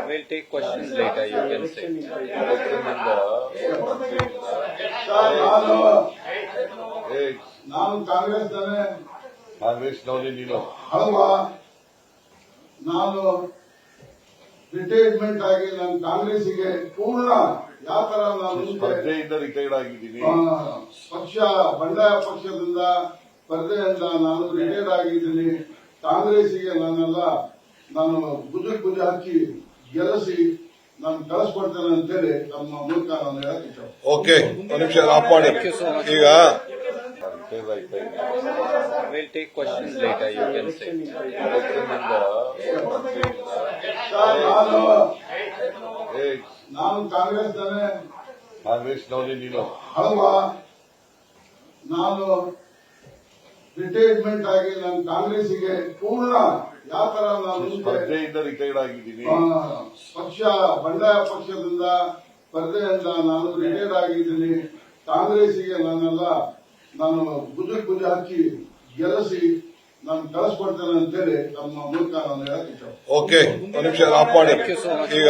We'll take questions later, you can say. ನಾನು ಕಾಂಗ್ರೆಸ್ನವನೇ ನೀನು ಅಲ್ವಾ? ನಾನು ರಿಟೈರ್ಮೆಂಟ್ ಆಗಿ ನಾನು ಕಾಂಗ್ರೆಸ್ಸಿಗೆ ಪೂರ್ಣ ಯಾವ ತರ ನಾನು ಸ್ಪರ್ಧೆಯಿಂದ ರಿಟೈರ್ಡ್ ಆಗಿದ್ದೀನಿ. ಪಕ್ಷ ಬಂಡಾಯ ಪಕ್ಷದಿಂದ ಸ್ಪರ್ಧೆಯಿಂದ ನಾನು ರಿಟೈರ್ಡ್ ಆಗಿದ್ದೀನಿ. ಕಾಂಗ್ರೆಸ್ಸಿಗೆ ನಾನು ಭುಜ ಹಾಕಿ ಗೆಲ್ಲಿಸಿ ನಾನು ಕಳಿಸ್ಕೊಡ್ತೇನೆ ಅಂತೇಳಿ ನಮ್ಮ ಮೂಲಕ ನಾನು ಹೇಳಕ್ಕೆ ಇಷ್ಟ. ಓಕೆ, ಒಂದು ನಿಮಿಷ ಆಫ್ ಮಾಡಿ. ಈಗ We'll take questions later, you can say. ನಾನು ಕಾಂಗ್ರೆಸ್ನವನೇ ನೀನು ಅಲ್ವಾ? ನಾನು ರಿಟೈರ್ಮೆಂಟ್ ಆಗಿ ನಾನು ಕಾಂಗ್ರೆಸ್ಸಿಗೆ ಪೂರ್ಣ ಯಾವ ತರ ನಾನು ಸ್ಪರ್ಧೆಯಿಂದ ರಿಟೈರ್ಡ್ ಆಗಿದ್ದೀನಿ. ಪಕ್ಷ ಬಂಡಾಯ ಪಕ್ಷದಿಂದ ಸ್ಪರ್ಧೆಯಿಂದ ನಾನು ರಿಟೈರ್ಡ್ ಆಗಿದ್ದೀನಿ. ಕಾಂಗ್ರೆಸ್ಸಿಗೆ ನಾನು ಭುಜ ಹಾಕಿ ಗೆಲ್ಲಿಸಿ ನಾನು ಕಳಿಸ್ಕೊಡ್ತೇನೆ ಅಂತೇಳಿ ನಮ್ಮ ಮೂಲಕ ನಾನು ಹೇಳಕ್ಕೆ ಇಷ್ಟ. ಓಕೆ, ಒಂದು ನಿಮಿಷ ಆಫ್ ಮಾಡಿ. ಈಗ